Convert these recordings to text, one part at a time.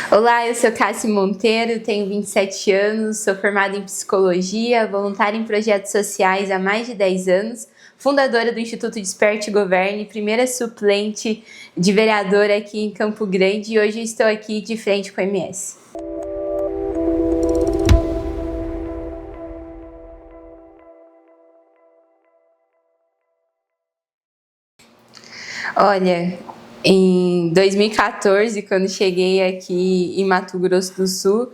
Olá, eu sou Cassi Monteiro, tenho 27 anos, sou formada em psicologia, voluntária em projetos sociais há mais de 10 anos, fundadora do Instituto Desperte e Governe, primeira suplente de vereadora aqui em Campo Grande e hoje estou aqui de frente com o MS. Olha, em 2014, quando cheguei aqui em Mato Grosso do Sul,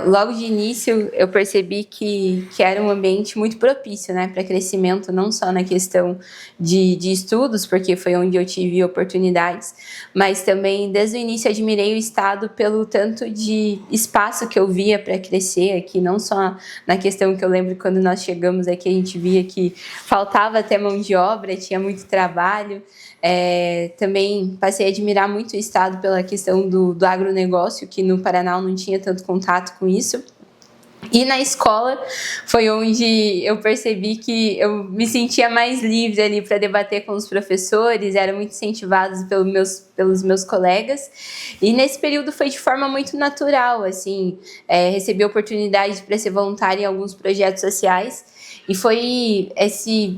logo de início eu percebi que era um ambiente muito propício, né, para crescimento, não só na questão de estudos, porque foi onde eu tive oportunidades, mas também desde o início admirei o estado pelo tanto de espaço que eu via para crescer aqui, não só na questão que eu lembro quando nós chegamos aqui, a gente via que faltava até mão de obra, tinha muito trabalho. Também passei a admirar muito o estado pela questão do agronegócio, que no Paraná eu não tinha tanto contato com isso. E na escola foi onde eu percebi que eu me sentia mais livre ali para debater com os professores, era muito incentivado pelos meus colegas. E nesse período foi de forma muito natural, assim, recebi a oportunidade para ser voluntária em alguns projetos sociais. E foi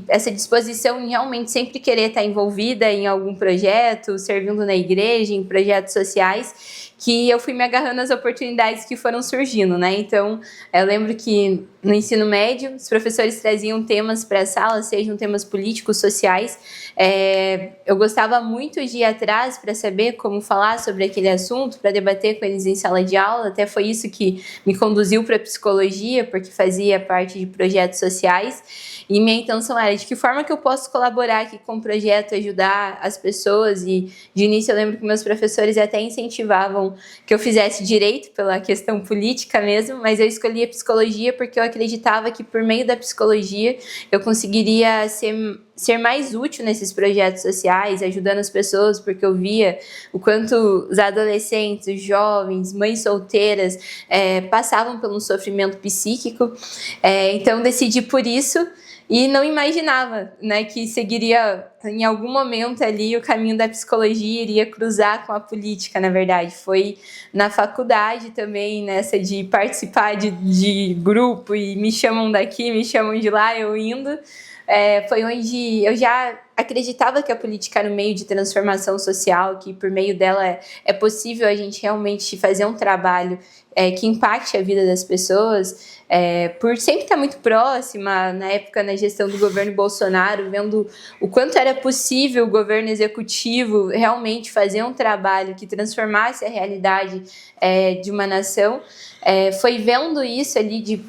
essa disposição em realmente sempre querer estar envolvida em algum projeto, servindo na igreja, em projetos sociais, que eu fui me agarrando às oportunidades que foram surgindo, né? Então, eu lembro que no ensino médio, os professores traziam temas para a sala, sejam temas políticos, sociais. Eu gostava muito de ir atrás para saber como falar sobre aquele assunto, para debater com eles em sala de aula. Até foi isso que me conduziu para a psicologia, porque fazia parte de projetos sociais. E minha intenção era de que forma que eu posso colaborar aqui com o projeto, ajudar as pessoas. E de início eu lembro que meus professores até incentivavam que eu fizesse direito pela questão política mesmo, mas eu escolhi a psicologia porque eu acreditava que por meio da psicologia eu conseguiria ser mais útil nesses projetos sociais, ajudando as pessoas, porque eu via o quanto os adolescentes, os jovens, mães solteiras passavam por um sofrimento psíquico. Então decidi por isso. E não imaginava, né, que seguiria em algum momento ali o caminho da psicologia, iria cruzar com a política, na verdade. Foi na faculdade também, nessa de participar de grupo e me chamam daqui, me chamam de lá, eu indo. Foi onde eu já acreditava que a política era um meio de transformação social, que por meio dela é possível a gente realmente fazer um trabalho que impacte a vida das pessoas, por sempre estar muito próxima, na época, na gestão do governo Bolsonaro, vendo o quanto era possível o governo executivo realmente fazer um trabalho que transformasse a realidade de uma nação. Foi vendo isso ali,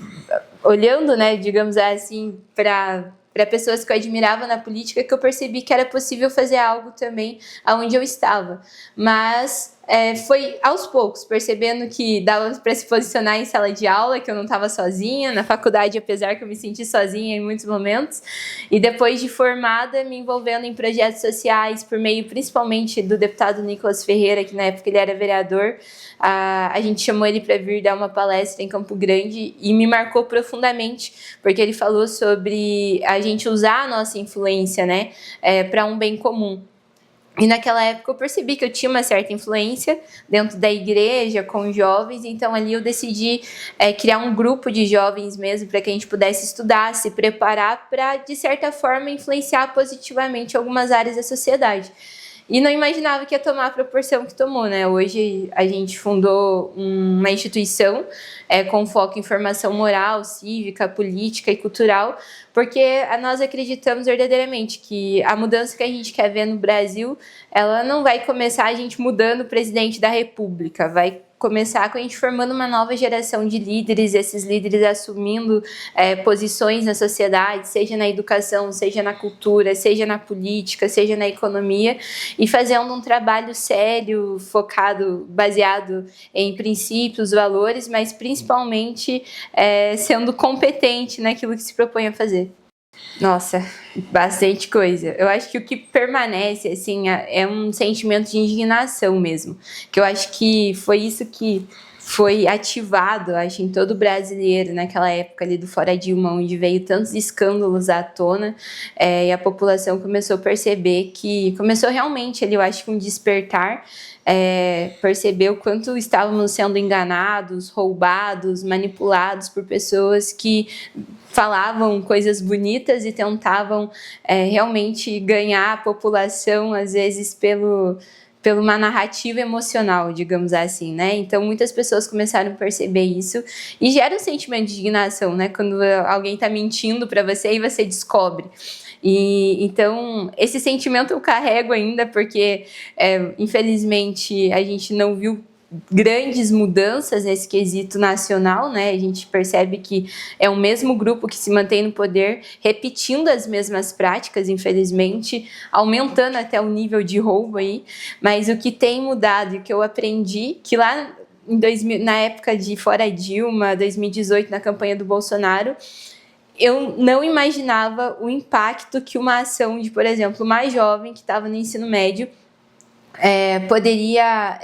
olhando, né, digamos assim, para pessoas que eu admirava na política, que eu percebi que era possível fazer algo também aonde eu estava. Mas foi aos poucos, percebendo que dava para se posicionar em sala de aula, que eu não estava sozinha, na faculdade, apesar que eu me senti sozinha em muitos momentos, e depois de formada, me envolvendo em projetos sociais, por meio principalmente do deputado Nicolas Ferreira, que na época ele era vereador. A gente chamou ele para vir dar uma palestra em Campo Grande e me marcou profundamente, porque ele falou sobre a gente usar a nossa influência, né, para um bem comum. E naquela época eu percebi que eu tinha uma certa influência dentro da igreja, com jovens, então ali eu decidi criar um grupo de jovens mesmo, para que a gente pudesse estudar, se preparar para, de certa forma, influenciar positivamente algumas áreas da sociedade. E não imaginava que ia tomar a proporção que tomou, né? Hoje a gente fundou uma instituição com foco em formação moral, cívica, política e cultural, porque nós acreditamos verdadeiramente que a mudança que a gente quer ver no Brasil, ela não vai começar a gente mudando o presidente da República, vai começar com a gente formando uma nova geração de líderes, esses líderes assumindo posições na sociedade, seja na educação, seja na cultura, seja na política, seja na economia, e fazendo um trabalho sério, focado, baseado em princípios, valores, mas principalmente sendo competente naquilo que se propõe a fazer. Nossa, bastante coisa. Eu acho que o que permanece, assim, é um sentimento de indignação mesmo. Que eu acho que foi isso que foi ativado, acho, em todo brasileiro naquela época ali do Fora Dilma, onde veio tantos escândalos à tona, e a população começou a perceber que começou realmente ali, eu acho que um despertar, perceber o quanto estávamos sendo enganados, roubados, manipulados por pessoas que falavam coisas bonitas e tentavam realmente ganhar a população, às vezes, pela uma narrativa emocional, digamos assim, né? Então, muitas pessoas começaram a perceber isso e gera um sentimento de indignação, né? Quando alguém está mentindo para você e você descobre. E então, esse sentimento eu carrego ainda, porque, infelizmente, a gente não viu grandes mudanças nesse quesito nacional, né? A gente percebe que é o mesmo grupo que se mantém no poder, repetindo as mesmas práticas, infelizmente, aumentando até o nível de roubo aí. Mas o que tem mudado e o que eu aprendi, que lá em 2000, na época de Fora Dilma, 2018, na campanha do Bolsonaro, eu não imaginava o impacto que uma ação de, por exemplo, uma jovem que estava no ensino médio poderia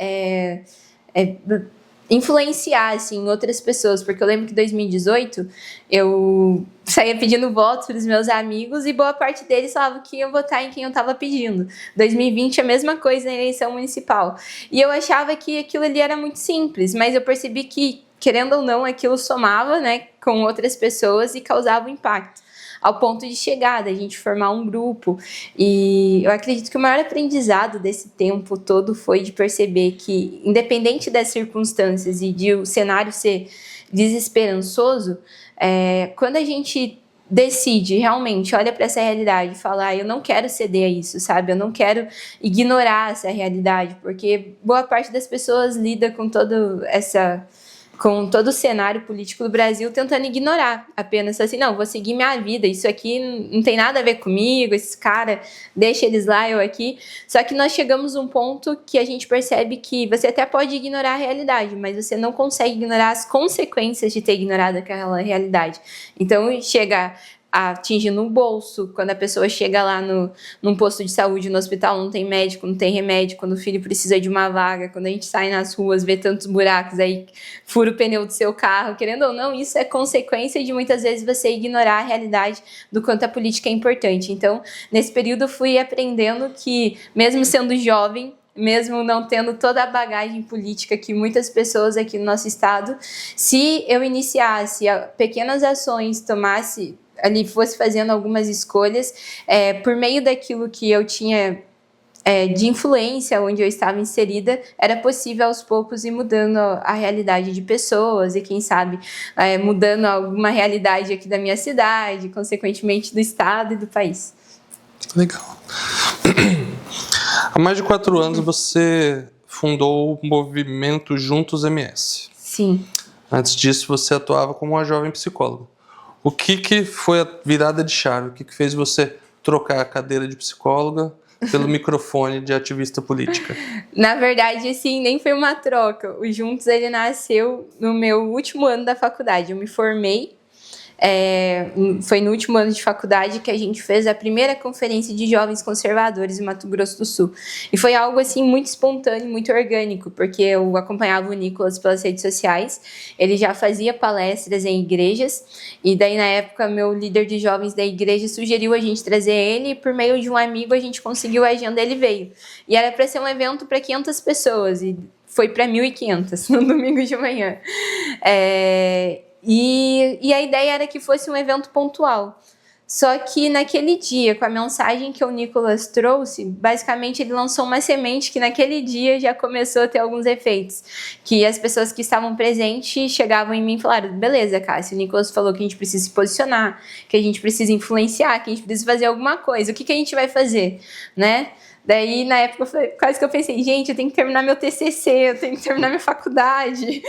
influenciar assim, outras pessoas, porque eu lembro que em 2018 eu saía pedindo votos para os meus amigos e boa parte deles falavam que iam votar em quem eu estava pedindo. 2020 a mesma coisa na eleição municipal. E eu achava que aquilo ali era muito simples, mas eu percebi que, querendo ou não, aquilo somava, né, com outras pessoas e causava um impacto, ao ponto de chegar, da gente formar um grupo. E eu acredito que o maior aprendizado desse tempo todo foi de perceber que, independente das circunstâncias e de o cenário ser desesperançoso, quando a gente decide realmente, olha para essa realidade e fala, eu não quero ceder a isso, sabe? Eu não quero ignorar essa realidade, porque boa parte das pessoas lida com todo o cenário político do Brasil tentando ignorar, apenas assim, não, vou seguir minha vida, isso aqui não tem nada a ver comigo, esses caras, deixa eles lá, eu aqui. Só que nós chegamos a um ponto que a gente percebe que você até pode ignorar a realidade, mas você não consegue ignorar as consequências de ter ignorado aquela realidade. Então, chega atingindo o bolso, quando a pessoa chega lá num posto de saúde, no hospital, não tem médico, não tem remédio, quando o filho precisa de uma vaga, quando a gente sai nas ruas, vê tantos buracos, aí fura o pneu do seu carro, querendo ou não, isso é consequência de muitas vezes você ignorar a realidade do quanto a política é importante. Então, nesse período eu fui aprendendo que, mesmo sendo jovem, mesmo não tendo toda a bagagem política que muitas pessoas aqui no nosso estado, se eu iniciasse pequenas ações, ali fosse fazendo algumas escolhas, por meio daquilo que eu tinha de influência, onde eu estava inserida, era possível aos poucos ir mudando a realidade de pessoas e, quem sabe, mudando alguma realidade aqui da minha cidade, consequentemente do estado e do país. Legal. Há mais de 4 anos você fundou o movimento Juntos MS. Sim. Antes disso, você atuava como uma jovem psicóloga. O que foi a virada de chave? O que fez você trocar a cadeira de psicóloga pelo microfone de ativista política? Na verdade, assim, nem foi uma troca. O Juntos, ele nasceu no meu último ano da faculdade. Eu me formei, foi no último ano de faculdade que a gente fez a primeira conferência de jovens conservadores em Mato Grosso do Sul. E foi algo, assim, muito espontâneo, muito orgânico, porque eu acompanhava o Nicolas pelas redes sociais, ele já fazia palestras em igrejas, e daí, na época, meu líder de jovens da igreja sugeriu a gente trazer ele, e por meio de um amigo a gente conseguiu a agenda, ele veio. E era para ser um evento para 500 pessoas, e foi para 1.500 no domingo de manhã. E a ideia era que fosse um evento pontual. Só que naquele dia, com a mensagem que o Nicolas trouxe, basicamente ele lançou uma semente que naquele dia já começou a ter alguns efeitos. Que as pessoas que estavam presentes chegavam em mim e falaram, beleza, Cássia, o Nicolas falou que a gente precisa se posicionar, que a gente precisa influenciar, que a gente precisa fazer alguma coisa. O que a gente vai fazer, né? Daí, na época, quase que eu pensei, gente, eu tenho que terminar meu TCC, eu tenho que terminar minha faculdade.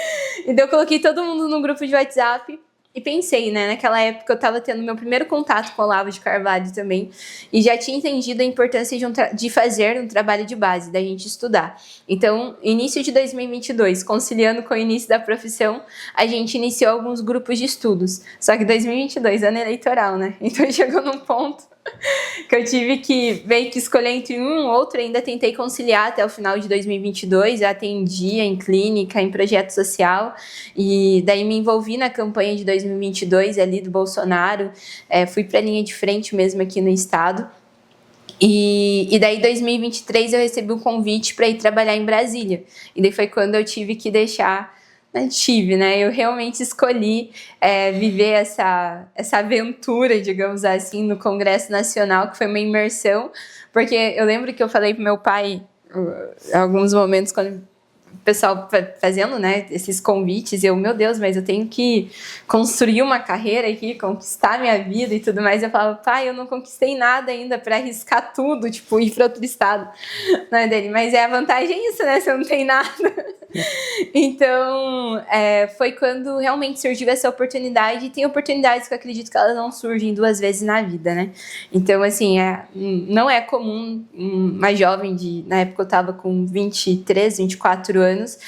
E daí eu coloquei todo mundo num grupo de WhatsApp E pensei, né, naquela época eu estava tendo meu primeiro contato com o Olavo de Carvalho também, e já tinha entendido a importância de fazer um trabalho de base, da gente estudar. Então, início de 2022, conciliando com o início da profissão, a gente iniciou alguns grupos de estudos. Só que 2022, ano eleitoral, né? Então chegou num ponto que eu tive que meio que escolher entre um ou outro, ainda tentei conciliar até o final de 2022, eu atendia em clínica, em projeto social, e daí me envolvi na campanha de 2022 ali do Bolsonaro, fui para a linha de frente mesmo aqui no estado, e daí, em 2023, eu recebi um convite para ir trabalhar em Brasília. E daí foi quando eu tive que deixar. Né? Eu realmente escolhi viver essa aventura, digamos assim, no Congresso Nacional, que foi uma imersão. Porque eu lembro que eu falei para meu pai, em alguns momentos, quando o pessoal fazendo, né, esses convites, meu Deus, mas eu tenho que construir uma carreira aqui, conquistar minha vida e tudo mais. Eu falava, pai, eu não conquistei nada ainda para arriscar tudo, tipo, ir para outro estado. Não é dele, mas a vantagem é isso, né, você não tem nada. Então, foi quando realmente surgiu essa oportunidade, e tem oportunidades que eu acredito que elas não surgem duas vezes na vida, né? Então, assim, não é comum uma jovem na época eu estava com 23, 24 anos,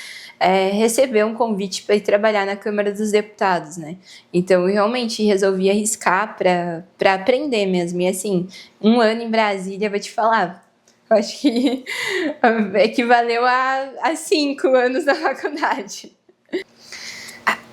receber um convite para ir trabalhar na Câmara dos Deputados, né? Então, eu realmente resolvi arriscar para aprender mesmo. E, assim, um ano em Brasília, vou te falar, eu acho que equivaleu a 5 anos na faculdade.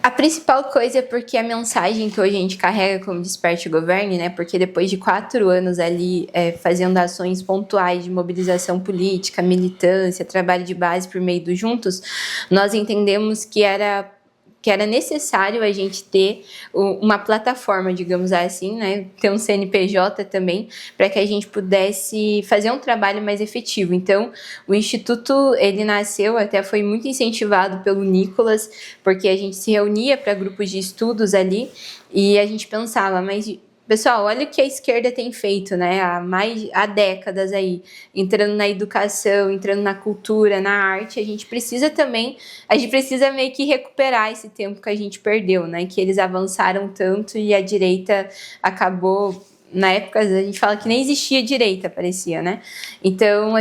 A principal coisa é porque a mensagem que hoje a gente carrega como Desperte e Governe, né? Porque depois de 4 anos ali fazendo ações pontuais de mobilização política, militância, trabalho de base por meio do Juntos, nós entendemos que era necessário a gente ter uma plataforma, digamos assim, né? Ter um CNPJ também, para que a gente pudesse fazer um trabalho mais efetivo. Então, o Instituto, ele nasceu, até foi muito incentivado pelo Nicolas, porque a gente se reunia para grupos de estudos ali, e a gente pensava, mas pessoal, olha o que a esquerda tem feito, né? Há décadas aí, entrando na educação, entrando na cultura, na arte. A gente precisa meio que recuperar esse tempo que a gente perdeu, né? Que eles avançaram tanto e a direita acabou. Na época, a gente fala que nem existia direita, parecia, né? Então,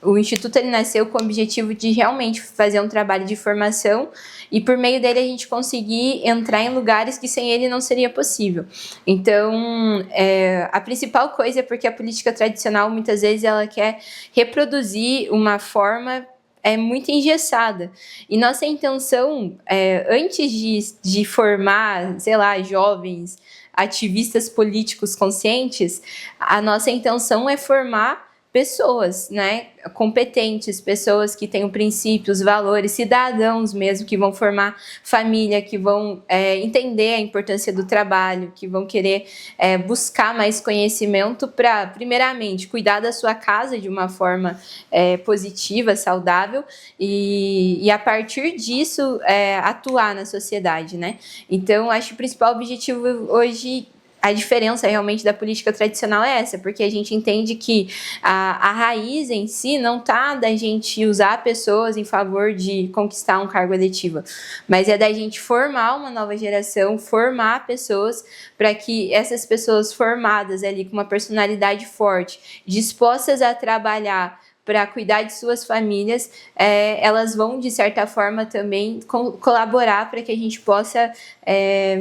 o Instituto ele nasceu com o objetivo de realmente fazer um trabalho de formação e por meio dele a gente conseguir entrar em lugares que sem ele não seria possível. Então, a principal coisa é porque a política tradicional, muitas vezes, ela quer reproduzir uma forma muito engessada. E nossa intenção, antes de formar, sei lá, jovens ativistas políticos conscientes, a nossa intenção é formar pessoas, né, competentes, pessoas que tenham princípios, valores, cidadãos mesmo, que vão formar família, que vão entender a importância do trabalho, que vão querer buscar mais conhecimento para, primeiramente, cuidar da sua casa de uma forma positiva, saudável, e a partir disso atuar na sociedade, né? Então, acho que o principal objetivo hoje, a diferença realmente da política tradicional é essa, porque a gente entende que a raiz em si não está da gente usar pessoas em favor de conquistar um cargo eletivo, mas é da gente formar uma nova geração, formar pessoas para que essas pessoas formadas ali com uma personalidade forte, dispostas a trabalhar para cuidar de suas famílias, elas vão, de certa forma, também colaborar para que a gente possa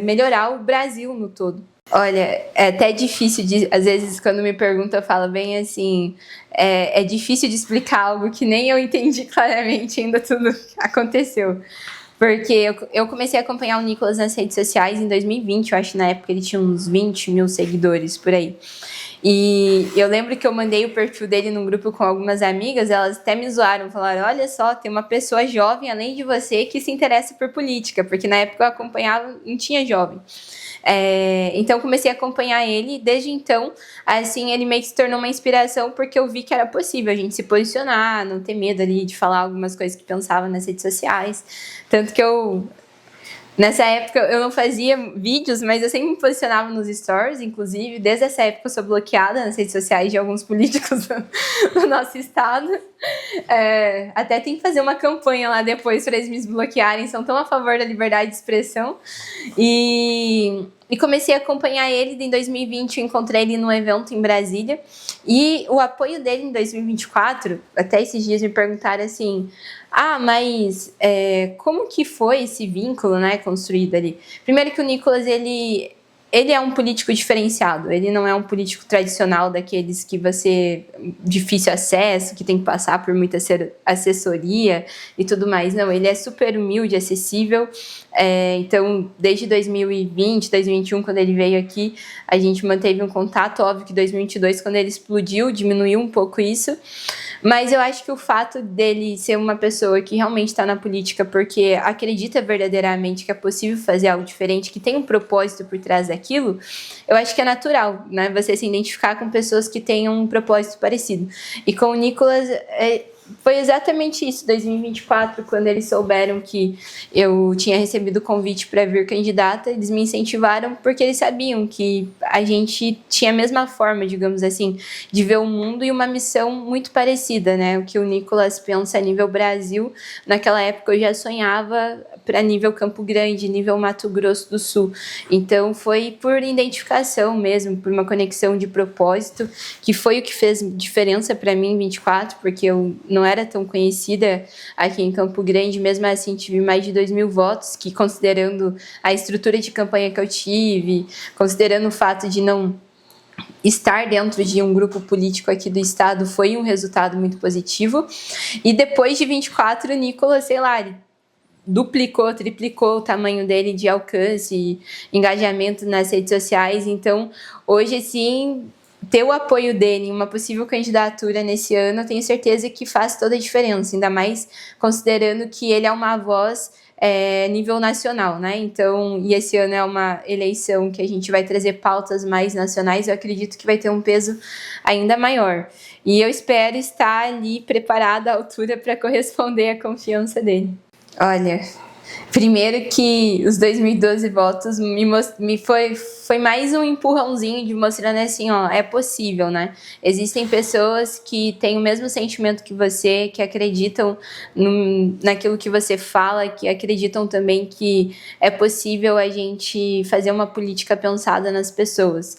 melhorar o Brasil no todo. Olha, é até difícil às vezes, quando me perguntam, eu falo bem assim, é difícil de explicar algo que nem eu entendi claramente ainda tudo aconteceu. Porque eu comecei a acompanhar o Nicolas nas redes sociais em 2020, eu acho que na época ele tinha uns 20 mil seguidores, por aí. E eu lembro que eu mandei o perfil dele num grupo com algumas amigas, elas até me zoaram, falaram, olha só, tem uma pessoa jovem, além de você, que se interessa por política, porque na época eu acompanhava, não tinha jovem. Então comecei a acompanhar ele, e desde então, assim, ele meio que se tornou uma inspiração, porque eu vi que era possível a gente se posicionar, não ter medo ali de falar algumas coisas que pensava nas redes sociais, tanto que eu Nessa época eu não fazia vídeos, mas eu sempre me posicionava nos stories, inclusive. Desde essa época eu sou bloqueada nas redes sociais de alguns políticos do nosso estado. Até tem que fazer uma campanha lá depois para eles me desbloquearem, são tão a favor da liberdade de expressão. E comecei a acompanhar ele. Em 2020 eu encontrei ele num evento em Brasília. E o apoio dele em 2024, até esses dias me perguntaram assim... mas como que foi esse vínculo, né, construído ali? Primeiro que o Nicolas, ele é um político diferenciado. Ele não é um político tradicional daqueles que você... difícil acesso, que tem que passar por muita assessoria e tudo mais. Não, ele é super humilde, acessível. Então, desde 2020, 2021, quando ele veio aqui, a gente manteve um contato. Óbvio que 2022, quando ele explodiu, diminuiu um pouco isso. Mas eu acho que o fato dele ser uma pessoa que realmente está na política porque acredita verdadeiramente que é possível fazer algo diferente, que tem um propósito por trás daquilo, eu acho que é natural, né? Você se identificar com pessoas que tenham um propósito parecido. E com o Nicolas... foi exatamente isso, 2024, quando eles souberam que eu tinha recebido o convite para vir candidata, eles me incentivaram porque eles sabiam que a gente tinha a mesma forma, digamos assim, de ver o mundo e uma missão muito parecida, né? O que o Nicolas pensa a nível Brasil, naquela época eu já sonhava para nível Campo Grande, nível Mato Grosso do Sul. Então foi por identificação mesmo, por uma conexão de propósito, que foi o que fez diferença para mim em 24, porque eu não era tão conhecida aqui em Campo Grande, mesmo assim tive mais de 2.000 votos, que considerando a estrutura de campanha que eu tive, considerando o fato de não estar dentro de um grupo político aqui do estado, foi um resultado muito positivo. E depois de 24, o Nicolas, sei lá, ele duplicou, triplicou o tamanho dele de alcance e engajamento nas redes sociais. Então, hoje, assim, ter o apoio dele em uma possível candidatura nesse ano, eu tenho certeza que faz toda a diferença, ainda mais considerando que ele é uma voz nível nacional, né? Então, e esse ano é uma eleição que a gente vai trazer pautas mais nacionais, eu acredito que vai ter um peso ainda maior. E eu espero estar ali preparada à altura para corresponder à confiança dele. Olha, primeiro que os 2012 votos foi mais um empurrãozinho de mostrando assim, ó, é possível, né? Existem pessoas que têm o mesmo sentimento que você, que acreditam naquilo que você fala, que acreditam também que é possível a gente fazer uma política pensada nas pessoas.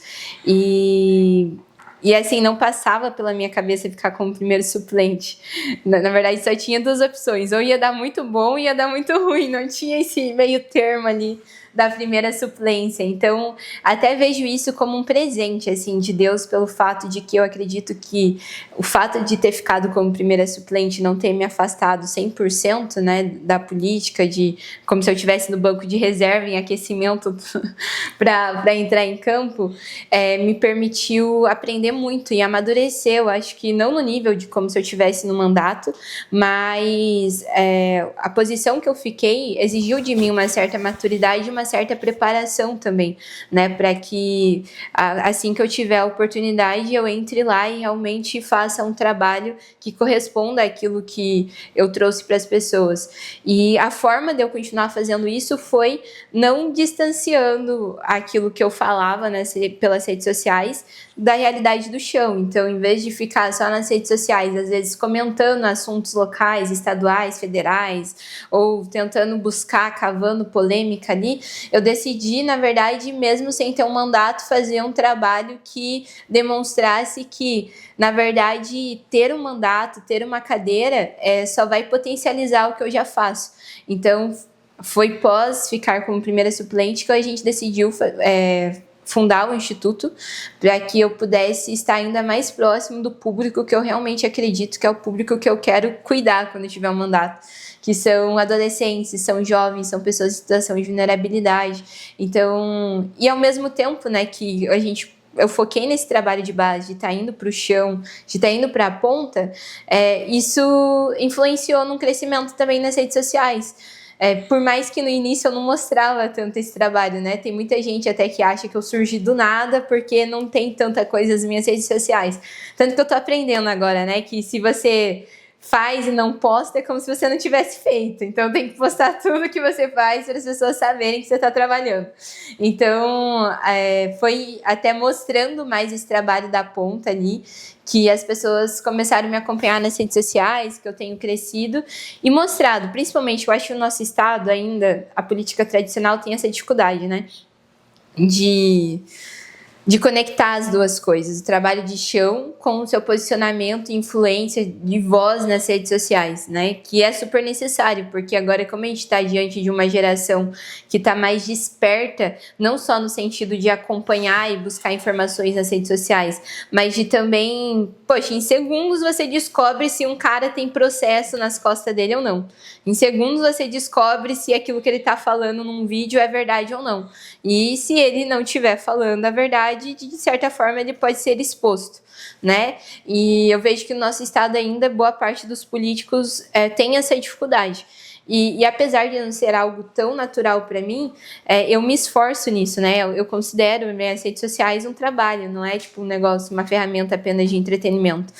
E assim, não passava pela minha cabeça ficar como primeiro suplente. Na verdade, só tinha duas opções. Ou ia dar muito bom, ou ia dar muito ruim. Não tinha esse meio termo ali da primeira suplência. Então, até vejo isso como um presente, assim, de Deus, pelo fato de que eu acredito que o fato de ter ficado como primeira suplente não ter me afastado 100%, né, da política, como se eu estivesse no banco de reserva em aquecimento para entrar em campo, me permitiu aprender muito e amadurecer. Eu acho que não no nível de como se eu estivesse no mandato, mas a posição que eu fiquei exigiu de mim uma certa maturidade, uma certa preparação também, né, para que assim que eu tiver a oportunidade eu entre lá e realmente faça um trabalho que corresponda àquilo que eu trouxe para as pessoas. E a forma de eu continuar fazendo isso foi não distanciando aquilo que eu falava pelas redes sociais da realidade do chão. Então, em vez de ficar só nas redes sociais, às vezes comentando assuntos locais, estaduais, federais, ou tentando buscar, cavando polêmica ali, eu decidi, na verdade, mesmo sem ter um mandato, fazer um trabalho que demonstrasse que, na verdade, ter um mandato, ter uma cadeira, só vai potencializar o que eu já faço. Então, foi pós ficar como primeira suplente que a gente decidiu fundar o Instituto para que eu pudesse estar ainda mais próximo do público que eu realmente acredito que é o público que eu quero cuidar quando eu tiver um mandato, que são adolescentes, são jovens, são pessoas em situação de vulnerabilidade. Então, e ao mesmo tempo, né, que eu foquei nesse trabalho de base, de estar indo para o chão, de estar indo para a ponta, isso influenciou num crescimento também nas redes sociais. Por mais que no início eu não mostrava tanto esse trabalho, né? Tem muita gente até que acha que eu surgi do nada porque não tem tanta coisa nas minhas redes sociais. Tanto que eu tô aprendendo agora, né? Que se você faz e não posta é como se você não tivesse feito. Então tem que postar tudo que você faz para as pessoas saberem que você está trabalhando. Então foi até mostrando mais esse trabalho da ponta ali, que as pessoas começaram a me acompanhar nas redes sociais, que eu tenho crescido e mostrado, principalmente, eu acho que o nosso estado ainda, a política tradicional tem essa dificuldade, né? De conectar as duas coisas, o trabalho de chão com o seu posicionamento, influência de voz nas redes sociais, né? Que é super necessário, porque agora, como a gente está diante de uma geração que está mais desperta, não só no sentido de acompanhar e buscar informações nas redes sociais, mas de também, poxa, em segundos você descobre se um cara tem processo nas costas dele ou não. Em segundos você descobre se aquilo que ele está falando num vídeo é verdade ou não. E se ele não estiver falando a verdade, de certa forma ele pode ser exposto, né? E eu vejo que no nosso estado ainda boa parte dos políticos tem essa dificuldade. E apesar de não ser algo tão natural para mim, eu me esforço nisso, né? Eu considero minhas redes sociais um trabalho, não é tipo um negócio, uma ferramenta apenas de entretenimento.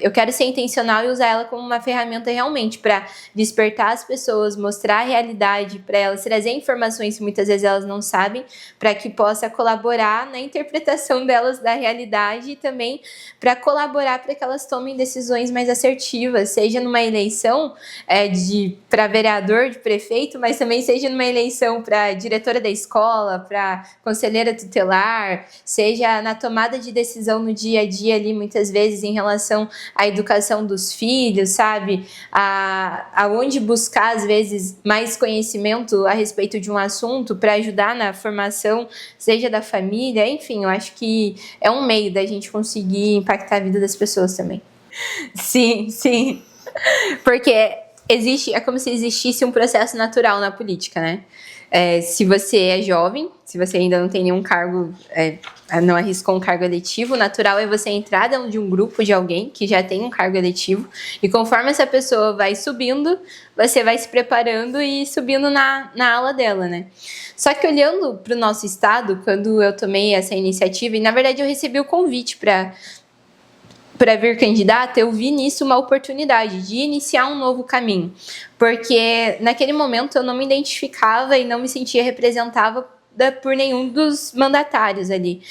Eu quero ser intencional e usar ela como uma ferramenta realmente para despertar as pessoas, mostrar a realidade para elas, trazer informações que muitas vezes elas não sabem, para que possa colaborar na interpretação delas da realidade e também para colaborar para que elas tomem decisões mais assertivas, seja numa eleição para vereador, de prefeito, mas também seja numa eleição para diretora da escola, para conselheira tutelar, seja na tomada de decisão no dia a dia ali, muitas vezes em relação à educação dos filhos, sabe? Aonde buscar, às vezes, mais conhecimento a respeito de um assunto para ajudar na formação, seja da família, enfim, eu acho que é um meio da gente conseguir impactar a vida das pessoas também. Sim, sim. Porque é como se existisse um processo natural na política, né? Se você é jovem, se você ainda não tem nenhum cargo, não arriscou um cargo eletivo, o natural é você entrar dentro de um grupo de alguém que já tem um cargo eletivo, e conforme essa pessoa vai subindo, você vai se preparando e subindo na ala dela, né? Só que olhando para o nosso estado, quando eu tomei essa iniciativa, e na verdade eu recebi o convite para vir candidata, eu vi nisso uma oportunidade de iniciar um novo caminho, porque naquele momento eu não me identificava e não me sentia representada por nenhum dos mandatários ali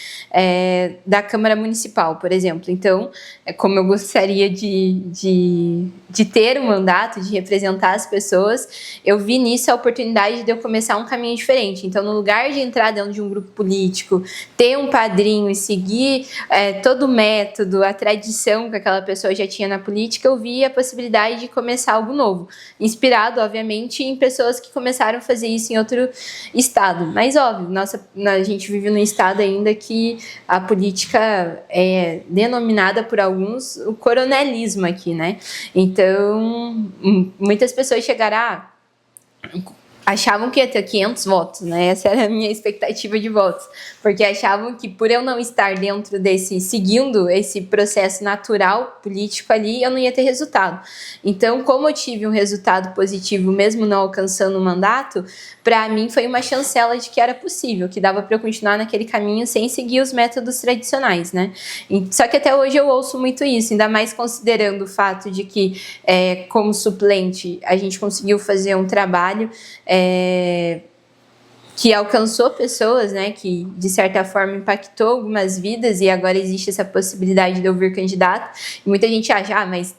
da Câmara Municipal, por exemplo. Então, como eu gostaria de ter um mandato, de representar as pessoas, eu vi nisso a oportunidade de eu começar um caminho diferente. Então, no lugar de entrar dentro de um grupo político, ter um padrinho e seguir todo o método, a tradição que aquela pessoa já tinha na política, eu vi a possibilidade de começar algo novo, inspirado, obviamente, em pessoas que começaram a fazer isso em outro estado. Mas, óbvio, a gente vive num estado ainda que a política é denominada por alguns o coronelismo aqui, né? Então, muitas pessoas chegaram achavam que ia ter 500 votos, né? Essa era a minha expectativa de votos, porque achavam que por eu não estar dentro seguindo esse processo natural político ali, eu não ia ter resultado. Então, como eu tive um resultado positivo, mesmo não alcançando o mandato, para mim foi uma chancela de que era possível, que dava para eu continuar naquele caminho sem seguir os métodos tradicionais, né? Só que até hoje eu ouço muito isso, ainda mais considerando o fato de que, como suplente, a gente conseguiu fazer um trabalho que alcançou pessoas, né, que de certa forma impactou algumas vidas, e agora existe essa possibilidade de eu vir candidato, e muita gente acha, mas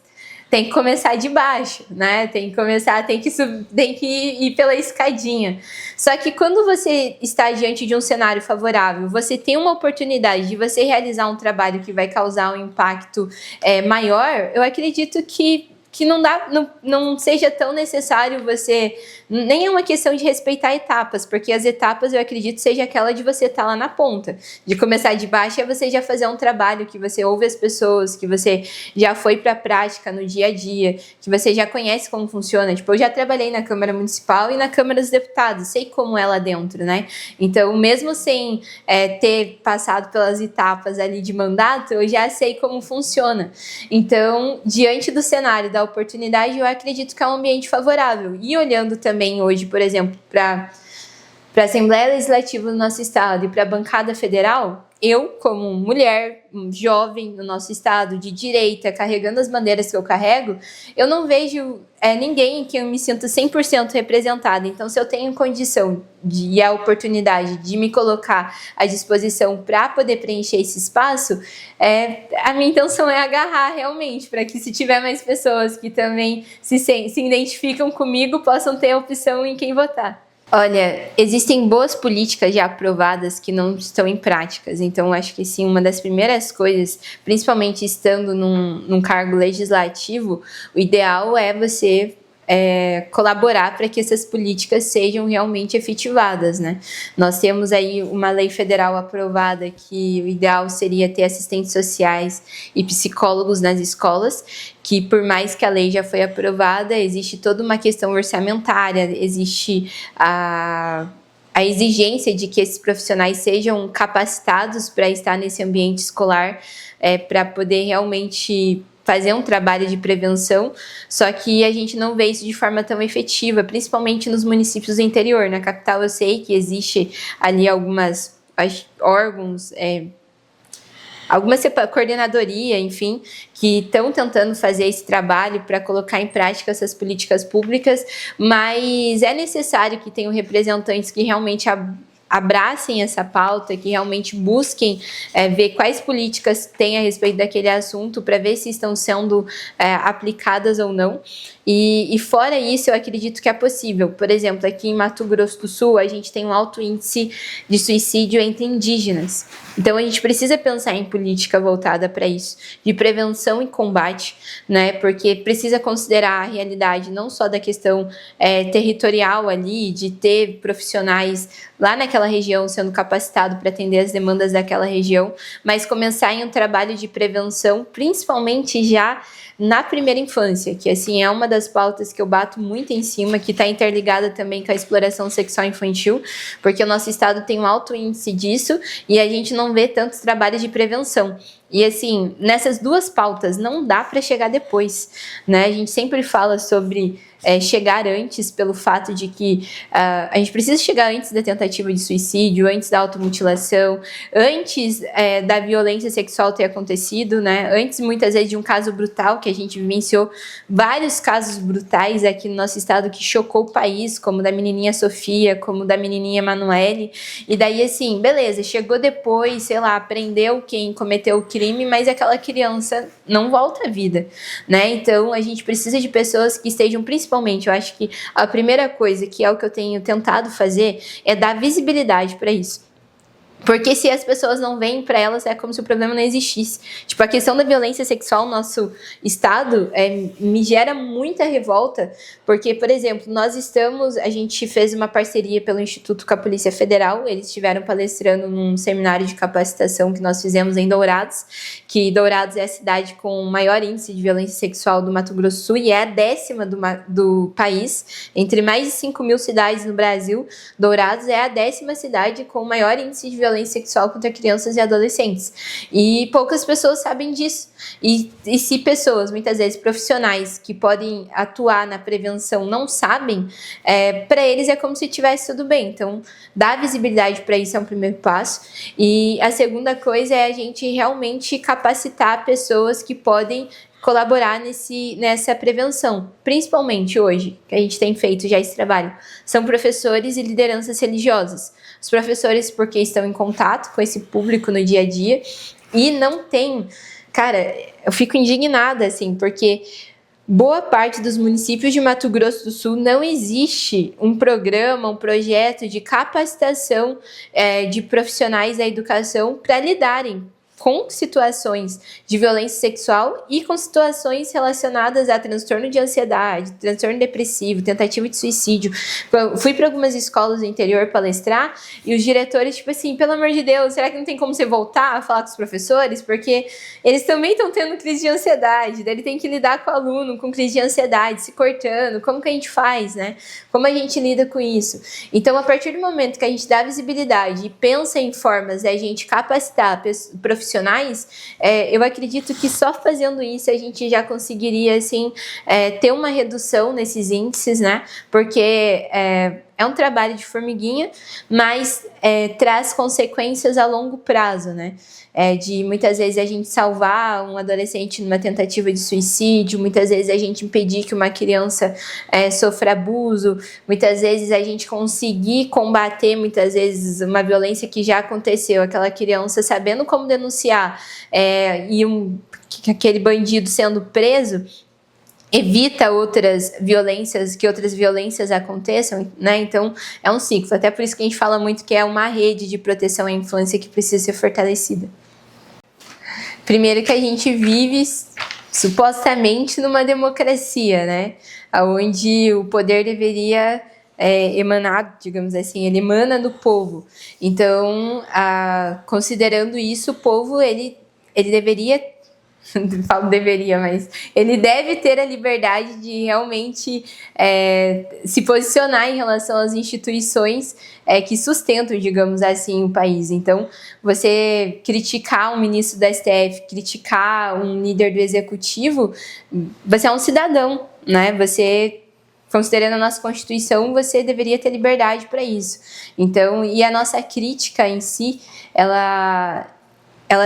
tem que começar de baixo, né? Tem que ir pela escadinha. Só que quando você está diante de um cenário favorável, você tem uma oportunidade de você realizar um trabalho que vai causar um impacto maior, eu acredito que não seja tão necessário você... Nem é uma questão de respeitar etapas, porque as etapas, eu acredito, seja aquela de você estar lá na ponta. De começar de baixo é você já fazer um trabalho que você ouve as pessoas, que você já foi para a prática no dia a dia, que você já conhece como funciona. Tipo, eu já trabalhei na Câmara Municipal e na Câmara dos Deputados, sei como é lá dentro, né? Então, mesmo sem ter passado pelas etapas ali de mandato, eu já sei como funciona. Então, diante do cenário da oportunidade, eu acredito que é um ambiente favorável. E olhando também hoje, por exemplo, para a Assembleia Legislativa do nosso estado e para a bancada federal, eu, como mulher, jovem no nosso estado, de direita, carregando as bandeiras que eu carrego, eu não vejo ninguém em que eu me sinto 100% representada. Então, se eu tenho condição e a oportunidade de me colocar à disposição para poder preencher esse espaço, a minha intenção é agarrar realmente, para que se tiver mais pessoas que também se identificam comigo, possam ter a opção em quem votar. Olha, existem boas políticas já aprovadas que não estão em práticas, então acho que sim, uma das primeiras coisas, principalmente estando num cargo legislativo, o ideal é você colaborar para que essas políticas sejam realmente efetivadas, né? Nós temos aí uma lei federal aprovada que o ideal seria ter assistentes sociais e psicólogos nas escolas, que por mais que a lei já foi aprovada, existe toda uma questão orçamentária, existe a exigência de que esses profissionais sejam capacitados para estar nesse ambiente escolar, para poder realmente fazer um trabalho de prevenção, só que a gente não vê isso de forma tão efetiva, principalmente nos municípios do interior. Na capital eu sei que existe ali algumas órgãos, alguma coordenadoria, enfim, que estão tentando fazer esse trabalho para colocar em prática essas políticas públicas, mas é necessário que tenham representantes que realmente abracem essa pauta, que realmente busquem ver quais políticas têm a respeito daquele assunto para ver se estão sendo aplicadas ou não. E fora isso, eu acredito que é possível. Por exemplo, aqui em Mato Grosso do Sul, a gente tem um alto índice de suicídio entre indígenas. Então, a gente precisa pensar em política voltada para isso, de prevenção e combate, né? Porque precisa considerar a realidade não só da questão territorial ali, de ter profissionais lá naquela região sendo capacitados para atender as demandas daquela região, mas começar em um trabalho de prevenção, principalmente já na primeira infância, que assim é uma das pautas que eu bato muito em cima, que está interligada também com a exploração sexual infantil, porque o nosso estado tem um alto índice disso e a gente não vê tantos trabalhos de prevenção. E assim, nessas duas pautas não dá para chegar depois, né? A gente sempre fala sobre chegar antes, pelo fato de que a gente precisa chegar antes da tentativa de suicídio, antes da automutilação, antes da violência sexual ter acontecido, né? Antes, muitas vezes, de um caso brutal, que a gente vivenciou vários casos brutais aqui no nosso estado que chocou o país, como da menininha Sofia, como da menininha Emanuele. E daí, assim, beleza, chegou depois, sei lá, prendeu quem cometeu o crime, mas aquela criança não volta à vida, né? Então, a gente precisa de pessoas que estejam principalmente, eu acho que a primeira coisa, que é o que eu tenho tentado fazer, é dar visibilidade para isso. Porque se as pessoas não veem para elas, é como se o problema não existisse. Tipo, a questão da violência sexual no nosso estado me gera muita revolta, porque, por exemplo, a gente fez uma parceria pelo Instituto com a Polícia Federal, eles estiveram palestrando num seminário de capacitação que nós fizemos em Dourados, que Dourados é a cidade com o maior índice de violência sexual do Mato Grosso do Sul e é a 10ª do país. Entre mais de 5 mil cidades no Brasil, Dourados é a 10ª cidade com o maior índice de violência sexual contra crianças e adolescentes. E poucas pessoas sabem disso. E se pessoas, muitas vezes profissionais, que podem atuar na prevenção não sabem, para eles é como se tivesse tudo bem. Então, dar visibilidade para isso é um primeiro passo. E a segunda coisa é a gente realmente capacitar pessoas que podem colaborar nessa prevenção, principalmente hoje, que a gente tem feito já esse trabalho, são professores e lideranças religiosas. Os professores, porque estão em contato com esse público no dia a dia, e não tem... Cara, eu fico indignada, assim, porque boa parte dos municípios de Mato Grosso do Sul não existe um programa, um projeto de capacitação de profissionais da educação para lidarem com situações de violência sexual e com situações relacionadas a transtorno de ansiedade, transtorno depressivo, tentativa de suicídio. Eu fui para algumas escolas do interior palestrar e os diretores, tipo assim, pelo amor de Deus, será que não tem como você voltar a falar com os professores? Porque eles também estão tendo crise de ansiedade, daí ele tem que lidar com o aluno com crise de ansiedade, se cortando, como que a gente faz, né? Como a gente lida com isso? Então, a partir do momento que a gente dá visibilidade e pensa em formas de a gente capacitar profissionais, eu acredito que só fazendo isso a gente já conseguiria assim, ter uma redução nesses índices, né? Porque é um trabalho de formiguinha, mas traz consequências a longo prazo, né? De muitas vezes a gente salvar um adolescente numa tentativa de suicídio, muitas vezes a gente impedir que uma criança sofra abuso, muitas vezes a gente conseguir combater, muitas vezes, uma violência que já aconteceu, aquela criança sabendo como denunciar aquele bandido sendo preso, evita que outras violências aconteçam, né? Então, é um ciclo. Até por isso que a gente fala muito que é uma rede de proteção à infância que precisa ser fortalecida. Primeiro que a gente vive supostamente numa democracia, né? Onde o poder deveria emanar, digamos assim, ele emana do povo. Então, considerando isso, o povo ele deveria, falo deveria, mas ele deve ter a liberdade de realmente se posicionar em relação às instituições que sustentam, digamos assim, o país. Então, você criticar um ministro da STF, criticar um líder do executivo, você é um cidadão, né? Você, considerando a nossa Constituição, você deveria ter liberdade para isso. Então, e a nossa crítica em si, ela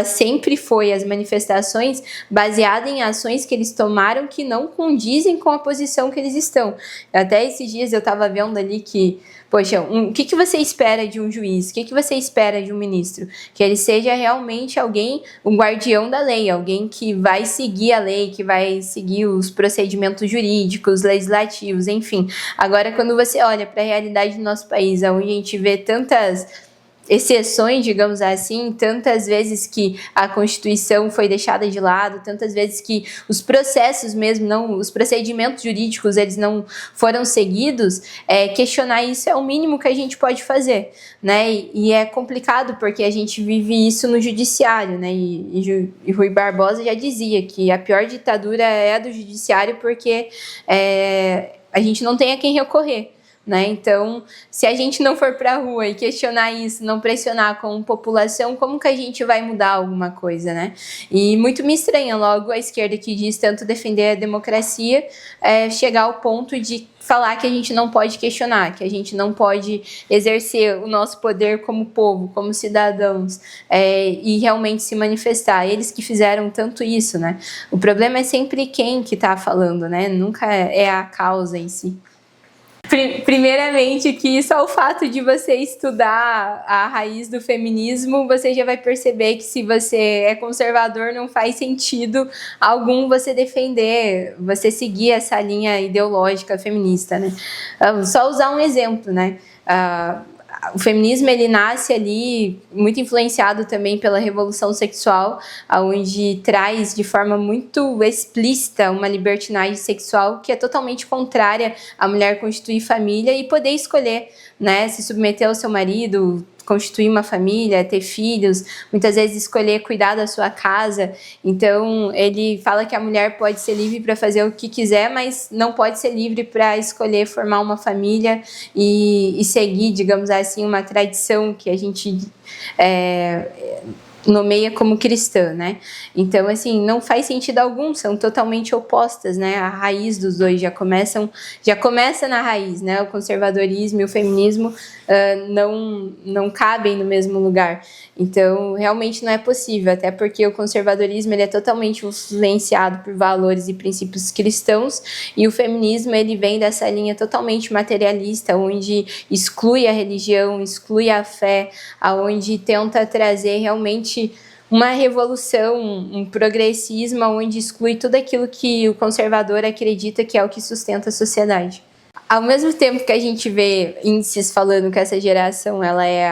sempre foi as manifestações baseadas em ações que eles tomaram que não condizem com a posição que eles estão. Até esses dias eu estava vendo ali que, poxa, o que você espera de um juiz? O que você espera de um ministro? Que ele seja realmente alguém, um guardião da lei, alguém que vai seguir a lei, que vai seguir os procedimentos jurídicos, legislativos, enfim. Agora, quando você olha para a realidade do nosso país, onde a gente vê tantas exceções, digamos assim, tantas vezes que a Constituição foi deixada de lado, tantas vezes que os processos mesmo, os procedimentos jurídicos, eles não foram seguidos, questionar isso é o mínimo que a gente pode fazer, né? E é complicado porque a gente vive isso no judiciário, né? E Rui Barbosa já dizia que a pior ditadura é a do judiciário porque a gente não tem a quem recorrer. Né? Então, se a gente não for para a rua e questionar isso, não pressionar como população, como que a gente vai mudar alguma coisa, né? E muito me estranha logo a esquerda que diz tanto defender a democracia chegar ao ponto de falar que a gente não pode questionar, que a gente não pode exercer o nosso poder como povo, como cidadãos, e realmente se manifestar. Eles que fizeram tanto isso, né? O problema é sempre quem que está falando, né? Nunca é a causa em si. Primeiramente, que só o fato de você estudar a raiz do feminismo, você já vai perceber que se você é conservador, não faz sentido algum você defender, você seguir essa linha ideológica feminista, né? Só usar um exemplo, né? O feminismo, ele nasce ali muito influenciado também pela revolução sexual, onde traz de forma muito explícita uma libertinagem sexual que é totalmente contrária à mulher constituir família e poder escolher, né, se submeter ao seu marido, constituir uma família, ter filhos, muitas vezes escolher cuidar da sua casa. Então, ele fala que a mulher pode ser livre para fazer o que quiser, mas não pode ser livre para escolher formar uma família e seguir, digamos assim, uma tradição que a gente nomeia como cristã, né? Então, assim, não faz sentido algum, são totalmente opostas, né? A raiz dos dois já começa na raiz, né? O conservadorismo e o feminismo não cabem no mesmo lugar. Então, realmente não é possível, até porque o conservadorismo ele é totalmente influenciado por valores e princípios cristãos e o feminismo ele vem dessa linha totalmente materialista, onde exclui a religião, exclui a fé, aonde tenta trazer realmente uma revolução, um progressismo onde exclui tudo aquilo que o conservador acredita que é o que sustenta a sociedade. Ao mesmo tempo que a gente vê índices falando que essa geração ela é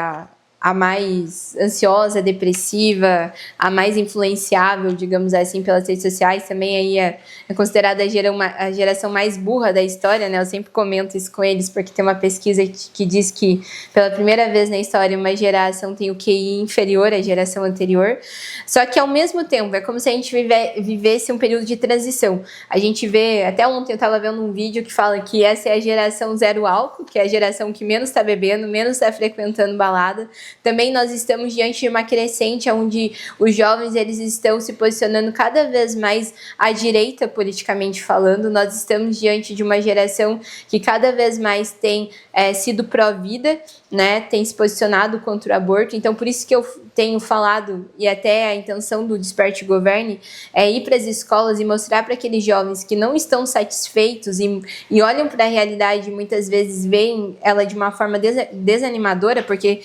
a mais ansiosa, depressiva, a mais influenciável, digamos assim, pelas redes sociais, também aí é considerada a geração mais burra da história, né? Eu sempre comento isso com eles, porque tem uma pesquisa que diz que pela primeira vez na história uma geração tem o QI inferior à geração anterior, só que ao mesmo tempo é como se a gente vivesse um período de transição. A gente vê, até ontem eu estava vendo um vídeo que fala que essa é a geração zero álcool, que é a geração que menos está bebendo, menos está frequentando balada, também nós estamos diante de uma crescente onde os jovens eles estão se posicionando cada vez mais à direita, politicamente falando. Nós estamos diante de uma geração que cada vez mais tem sido pró-vida, né, tem se posicionado contra o aborto. Então, por isso que eu tenho falado, e até a intenção do Desperte e Governe, é ir para as escolas e mostrar para aqueles jovens que não estão satisfeitos e olham para a realidade e muitas vezes veem ela de uma forma desanimadora, porque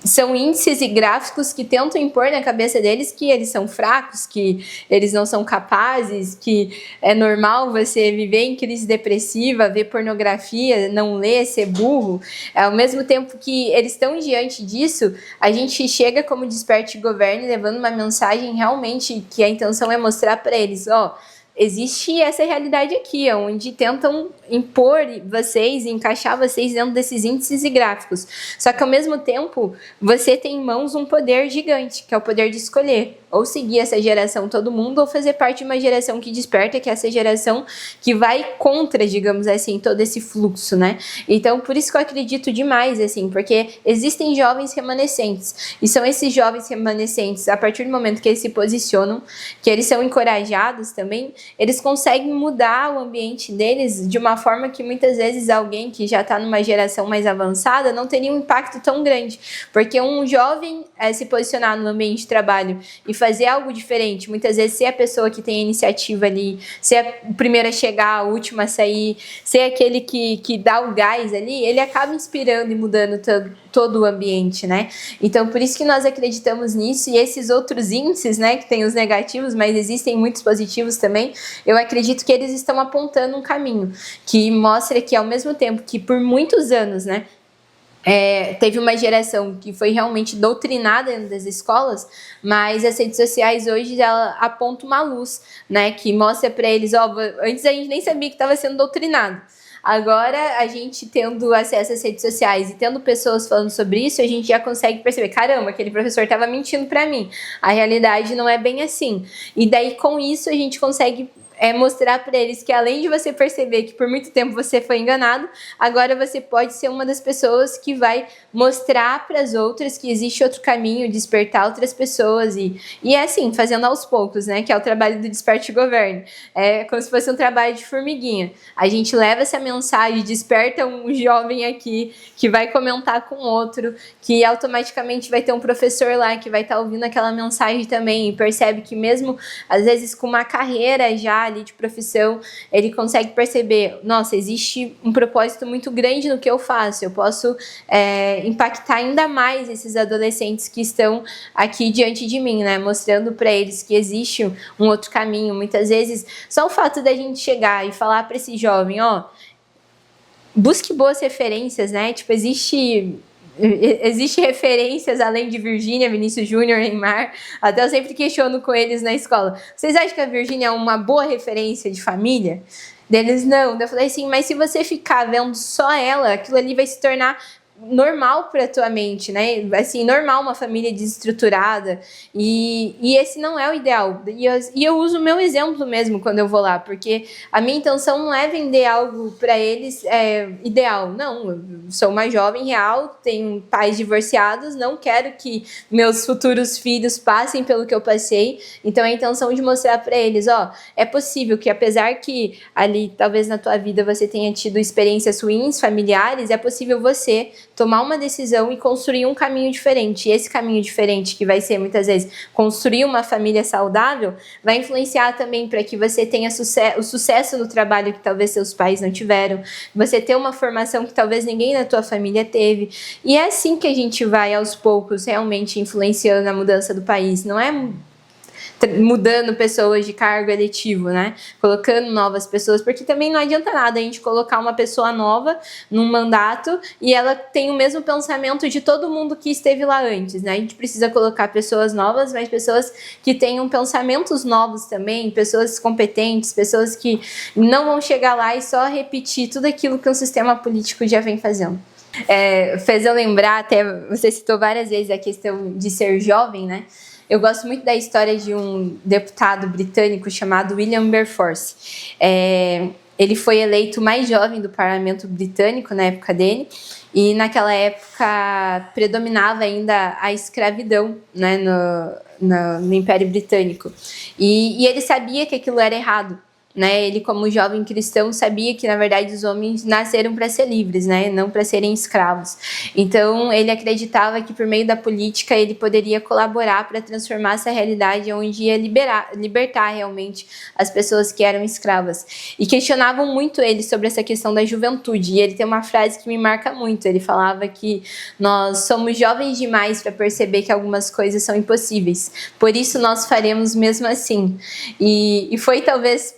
são índices e gráficos que tentam impor na cabeça deles que eles são fracos, que eles não são capazes, que é normal você viver em crise depressiva, ver pornografia, não ler, ser burro. Ao mesmo tempo que eles estão diante disso, a gente chega como Desperte e Governe levando uma mensagem realmente que a intenção é mostrar para eles, existe essa realidade aqui, onde tentam impor vocês, encaixar vocês dentro desses índices e gráficos. Só que, ao mesmo tempo, você tem em mãos um poder gigante, que é o poder de escolher. Ou seguir essa geração todo mundo, ou fazer parte de uma geração que desperta, que é essa geração que vai contra, digamos assim, todo esse fluxo, né? Então, por isso que eu acredito demais, assim, porque existem jovens remanescentes. E são esses jovens remanescentes, a partir do momento que eles se posicionam, que eles são encorajados também, eles conseguem mudar o ambiente deles de uma forma que muitas vezes alguém que já está numa geração mais avançada não teria um impacto tão grande. Porque um jovem se posicionar no ambiente de trabalho e fazer algo diferente, muitas vezes ser a pessoa que tem a iniciativa ali, ser o primeiro a chegar, o último a sair, ser aquele que dá o gás ali, ele acaba inspirando e mudando todo o ambiente, né? Então, por isso que nós acreditamos nisso, e esses outros índices, né, que tem os negativos, mas existem muitos positivos também, eu acredito que eles estão apontando um caminho, que mostra que ao mesmo tempo que por muitos anos, né, teve uma geração que foi realmente doutrinada dentro das escolas, mas as redes sociais hoje ela apontam uma luz, né, que mostra para eles, antes a gente nem sabia que estava sendo doutrinado. Agora, a gente tendo acesso às redes sociais e tendo pessoas falando sobre isso, a gente já consegue perceber, caramba, aquele professor estava mentindo para mim. A realidade não é bem assim. E daí, com isso, a gente consegue mostrar para eles que além de você perceber que por muito tempo você foi enganado, agora você pode ser uma das pessoas que vai mostrar para as outras que existe outro caminho, despertar outras pessoas e é assim, fazendo aos poucos, né, que é o trabalho do Desperte e Governe. É como se fosse um trabalho de formiguinha. A gente leva essa mensagem, desperta um jovem aqui que vai comentar com outro, que automaticamente vai ter um professor lá que vai estar ouvindo aquela mensagem também e percebe que mesmo às vezes com uma carreira já ali de profissão, ele consegue perceber, nossa, existe um propósito muito grande no que eu faço, eu posso impactar ainda mais esses adolescentes que estão aqui diante de mim, né, mostrando para eles que existe um outro caminho. Muitas vezes, só o fato da gente chegar e falar para esse jovem, busque boas referências, né, tipo, existe referências além de Virgínia, Vinícius Júnior, Neymar. Até eu sempre questiono com eles na escola. Vocês acham que a Virgínia é uma boa referência de família? Deles, não. Eu falei assim, mas se você ficar vendo só ela, aquilo ali vai se tornar normal para tua mente, né? Assim, normal uma família desestruturada e esse não é o ideal. E eu uso o meu exemplo mesmo quando eu vou lá, porque a minha intenção não é vender algo para eles ideal. Não, eu sou uma jovem real, tenho pais divorciados, não quero que meus futuros filhos passem pelo que eu passei. Então a intenção de mostrar para eles, é possível que apesar que ali talvez na tua vida você tenha tido experiências ruins, familiares, é possível você tomar uma decisão e construir um caminho diferente. E esse caminho diferente, que vai ser muitas vezes construir uma família saudável, vai influenciar também para que você tenha o sucesso no trabalho que talvez seus pais não tiveram, você ter uma formação que talvez ninguém na tua família teve. E é assim que a gente vai aos poucos realmente influenciando a mudança do país. Não é mudando pessoas de cargo eletivo, né? Colocando novas pessoas, porque também não adianta nada a gente colocar uma pessoa nova num mandato e ela tem o mesmo pensamento de todo mundo que esteve lá antes, né? A gente precisa colocar pessoas novas, mas pessoas que tenham pensamentos novos também, pessoas competentes, pessoas que não vão chegar lá e só repetir tudo aquilo que o sistema político já vem fazendo. Fez eu lembrar, até você citou várias vezes a questão de ser jovem, né? Eu gosto muito da história de um deputado britânico chamado William Wilberforce. ele foi eleito mais jovem do parlamento britânico na época dele, e naquela época predominava ainda a escravidão, né, no Império Britânico. E ele sabia que aquilo era errado. Né, ele, como jovem cristão, sabia que, na verdade, os homens nasceram para ser livres, né, não para serem escravos. Então, ele acreditava que, por meio da política, ele poderia colaborar para transformar essa realidade onde ia libertar realmente as pessoas que eram escravas. E questionavam muito ele sobre essa questão da juventude. E ele tem uma frase que me marca muito. Ele falava que nós somos jovens demais para perceber que algumas coisas são impossíveis. Por isso, nós faremos mesmo assim. E foi talvez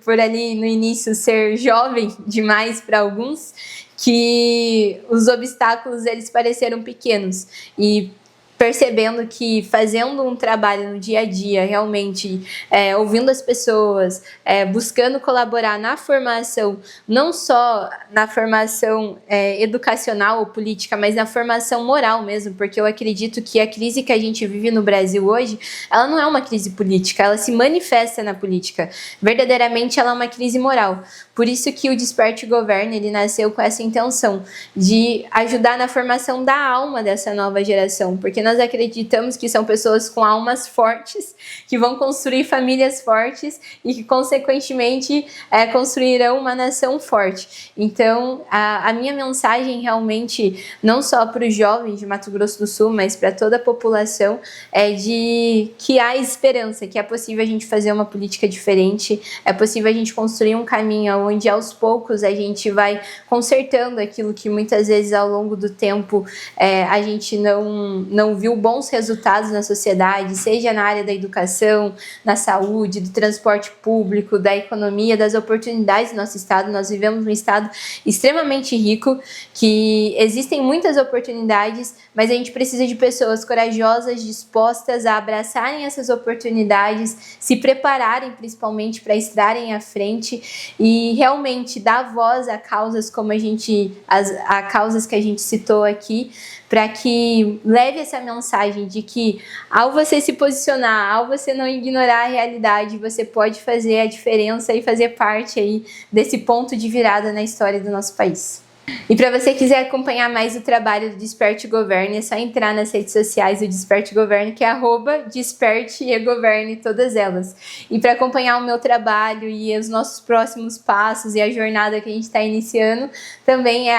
por ali no início ser jovem demais para alguns, que os obstáculos eles pareceram pequenos. E percebendo que fazendo um trabalho no dia a dia, realmente ouvindo as pessoas, buscando colaborar na formação, não só na formação educacional ou política, mas na formação moral mesmo, porque eu acredito que a crise que a gente vive no Brasil hoje, ela não é uma crise política, ela se manifesta na política. Verdadeiramente ela é uma crise moral. Por isso que o Desperte e Governe, ele nasceu com essa intenção de ajudar na formação da alma dessa nova geração, porque nós acreditamos que são pessoas com almas fortes, que vão construir famílias fortes e que, consequentemente, construirão uma nação forte. Então, a minha mensagem realmente, não só para os jovens de Mato Grosso do Sul, mas para toda a população, é de que há esperança, que é possível a gente fazer uma política diferente, é possível a gente construir um caminho onde, aos poucos, a gente vai consertando aquilo que muitas vezes, ao longo do tempo, a gente não viu bons resultados na sociedade, seja na área da educação, na saúde, do transporte público, da economia, das oportunidades do nosso estado. Nós vivemos num estado extremamente rico, que existem muitas oportunidades, mas a gente precisa de pessoas corajosas, dispostas a abraçarem essas oportunidades, se prepararem principalmente para estarem à frente e realmente dar voz a causas como a causas que a gente citou aqui, para que leve essa mensagem de que, ao você se posicionar, ao você não ignorar a realidade, você pode fazer a diferença e fazer parte aí desse ponto de virada na história do nosso país. E para você que quiser acompanhar mais o trabalho do Desperte e Governe, é só entrar nas redes sociais do Desperte e Governe, que é @Desperte e Governe, todas elas. E para acompanhar o meu trabalho e os nossos próximos passos e a jornada que a gente está iniciando, também é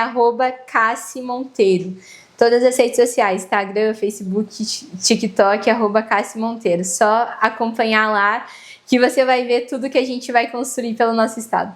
@CassiMonteiro. Todas as redes sociais, Instagram, Facebook, TikTok, @CassiMonteiro. Só acompanhar lá que você vai ver tudo que a gente vai construir pelo nosso estado.